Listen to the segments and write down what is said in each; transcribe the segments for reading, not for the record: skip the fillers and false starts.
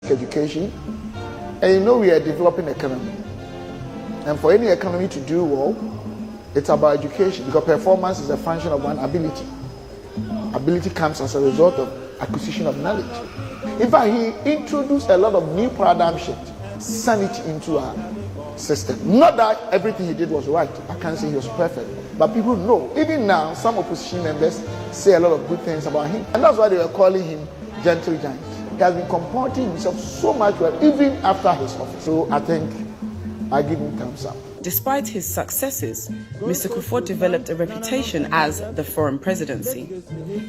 education. And you know we are developing economy. And for any economy to do well, it's about education, because performance is a function of one ability. Ability comes as a result of acquisition of knowledge. In fact, he introduced a lot of new paradigm shift, sanity into our system. Not that everything he did was right. I can't say he was perfect. But people know. Even now, some opposition members say a lot of good things about him. And that's why they were calling him Gentle Giant. He has been comporting himself so much well, even after his office. So I think I give him thumbs up. Despite his successes, Mr. Kufuor developed a reputation as the foreign presidency.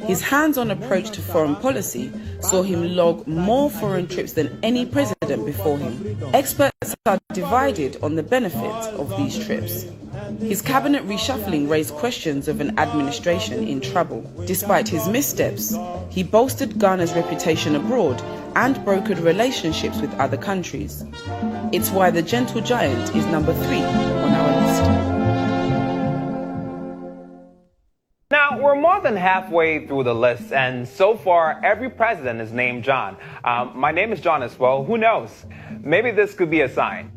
His hands-on approach to foreign policy saw him log more foreign trips than any president before him. Experts are divided on the benefits of these trips. His cabinet reshuffling raised questions of an administration in trouble. Despite his missteps, he bolstered Ghana's reputation abroad and brokered relationships with other countries. It's why the Gentle Giant is number 3 on our list. Now, we're more than halfway through the list, and so far, every president is named John. My name is John as well. Who knows? Maybe this could be a sign.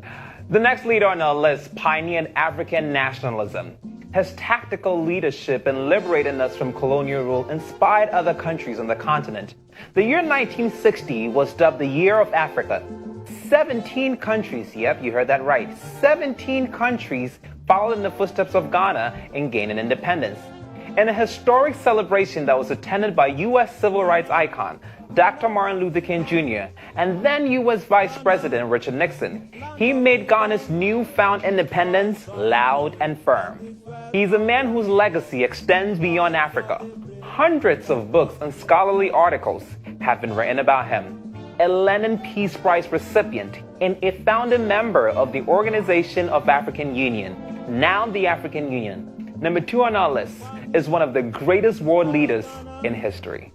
The next leader on our list pioneered African nationalism. His tactical leadership in liberating us from colonial rule inspired other countries on the continent. The year 1960 was dubbed the Year of Africa. 17 countries, yep, you heard that right, 17 countries followed in the footsteps of Ghana in gaining independence. In a historic celebration that was attended by U.S. civil rights icon Dr. Martin Luther King Jr. and then U.S. Vice President Richard Nixon, he made Ghana's newfound independence loud and firm. He's a man whose legacy extends beyond Africa. Hundreds of books and scholarly articles have been written about him. A Lenin Peace Prize recipient and a founding member of the Organization of African Union, now the African Union. Number 2 on our list is one of the greatest world leaders in history.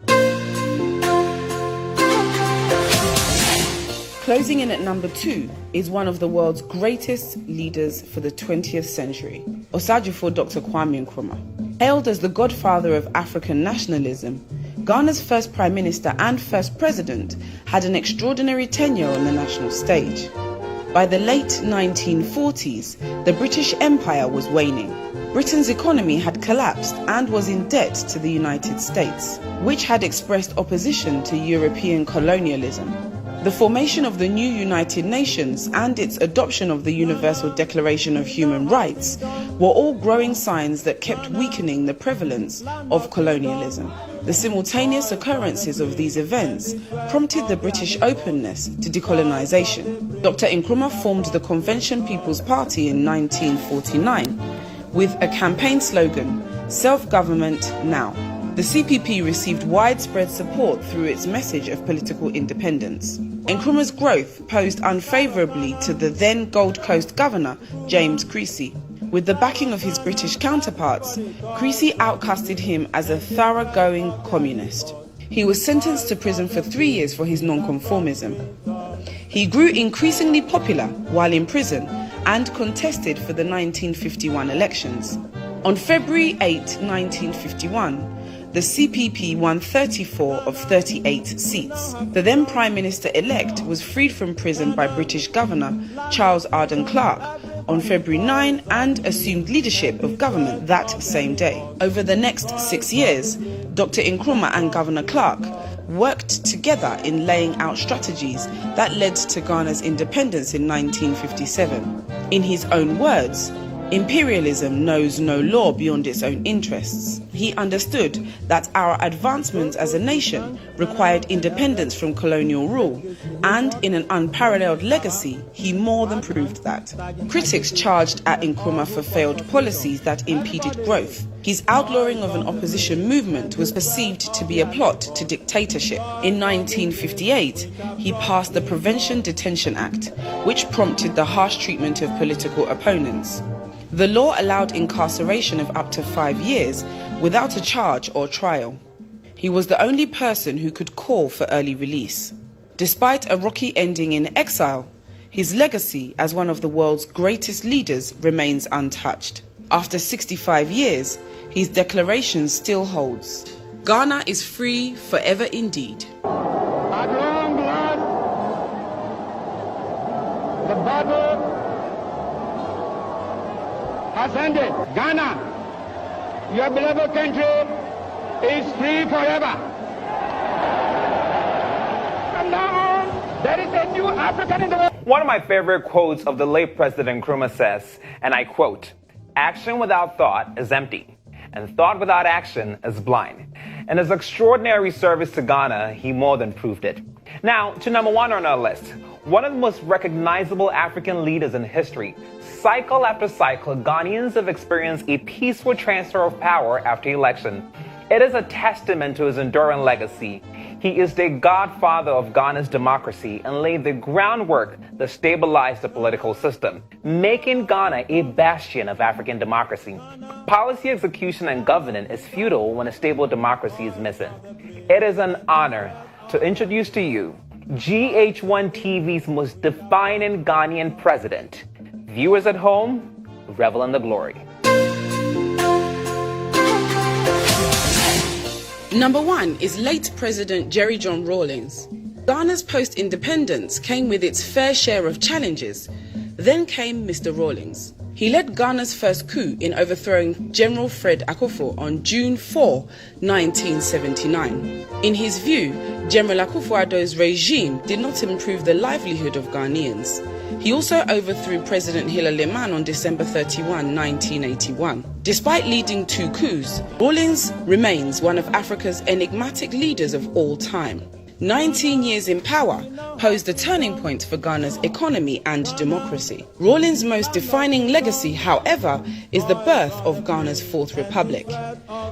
Closing in at number 2 is one of the world's greatest leaders for the 20th century, Osagyefo Dr. Kwame Nkrumah. Hailed as the godfather of African nationalism, Ghana's first Prime Minister and first President had an extraordinary tenure on the national stage. By the late 1940s, the British Empire was waning. Britain's economy had collapsed and was in debt to the United States, which had expressed opposition to European colonialism. The formation of the new United Nations and its adoption of the Universal Declaration of Human Rights were all growing signs that kept weakening the prevalence of colonialism. The simultaneous occurrences of these events prompted the British openness to decolonization. Dr. Nkrumah formed the Convention People's Party in 1949 with a campaign slogan, "Self-Government Now." The CPP received widespread support through its message of political independence. Nkrumah's growth posed unfavourably to the then Gold Coast governor, James Creasy. With the backing of his British counterparts, Creasy outcasted him as a thoroughgoing communist. He was sentenced to prison for 3 years for his nonconformism. He grew increasingly popular while in prison and contested for the 1951 elections. On February 8, 1951, the CPP won 34 of 38 seats. The then Prime Minister-elect was freed from prison by British Governor Charles Arden Clark on February 9 and assumed leadership of government that same day. Over the next 6 years, Dr. Nkrumah and Governor Clark worked together in laying out strategies that led to Ghana's independence in 1957. In his own words, imperialism knows no law beyond its own interests. He understood that our advancement as a nation required independence from colonial rule, and in an unparalleled legacy, he more than proved that. Critics charged at Nkrumah for failed policies that impeded growth. His outlawing of an opposition movement was perceived to be a plot to dictatorship. In 1958, he passed the Prevention Detention Act, which prompted the harsh treatment of political opponents. The law allowed incarceration of up to 5 years without a charge or trial. He was the only person who could call for early release. Despite a rocky ending in exile, his legacy as one of the world's greatest leaders remains untouched. After 65 years, his declaration still holds. Ghana is free forever indeed. At long last, Bible has ended. Ghana, your beloved country, is free forever. From now on, there is a new African in the world. One of my favorite quotes of the late President Nkrumah says, and I quote, "Action without thought is empty, and thought without action is blind." In his extraordinary service to Ghana, he more than proved it. Now, to number one on our list, one of the most recognizable African leaders in history. Cycle after cycle, Ghanaians have experienced a peaceful transfer of power after election. It is a testament to his enduring legacy. He is the godfather of Ghana's democracy and laid the groundwork that stabilized the political system, making Ghana a bastion of African democracy. Policy execution and governance is futile when a stable democracy is missing. It is an honor to introduce to you GHOne TV's most defining Ghanaian president. Viewers at home, revel in the glory. Number 1 is late President Jerry John Rawlings. Ghana's post-independence came with its fair share of challenges. Then came Mr. Rawlings. He led Ghana's first coup in overthrowing General Fred Akufo on June 4, 1979. In his view, General Akufo-Addo's regime did not improve the livelihood of Ghanaians. He also overthrew President Hila Liman on December 31, 1981. Despite leading 2 coups, Rawlings remains one of Africa's enigmatic leaders of all time. 19 years in power posed a turning point for Ghana's economy and democracy. Rawlings' most defining legacy, however, is the birth of Ghana's Fourth Republic.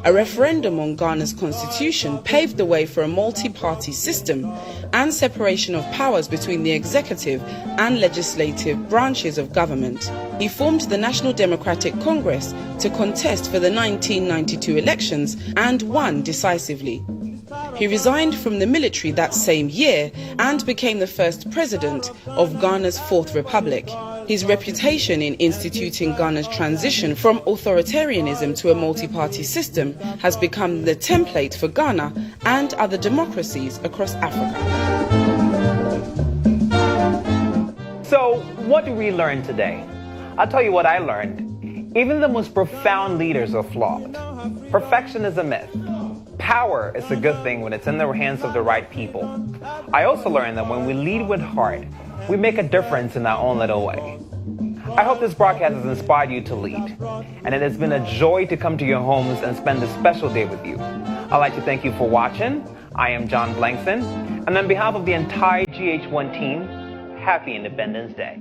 A referendum on Ghana's constitution paved the way for a multi-party system and separation of powers between the executive and legislative branches of government. He formed the National Democratic Congress to contest for the 1992 elections and won decisively. He resigned from the military that same year and became the first president of Ghana's Fourth Republic. His reputation in instituting Ghana's transition from authoritarianism to a multi-party system has become the template for Ghana and other democracies across Africa. So, what do we learn today? I'll tell you what I learned. Even the most profound leaders are flawed. Perfection is a myth. Power is a good thing when it's in the hands of the right people. I also learned that when we lead with heart, we make a difference in our own little way. I hope this broadcast has inspired you to lead, and it has been a joy to come to your homes and spend this special day with you. I'd like to thank you for watching. I am John Blankson, and on behalf of the entire GHOne team, happy Independence Day.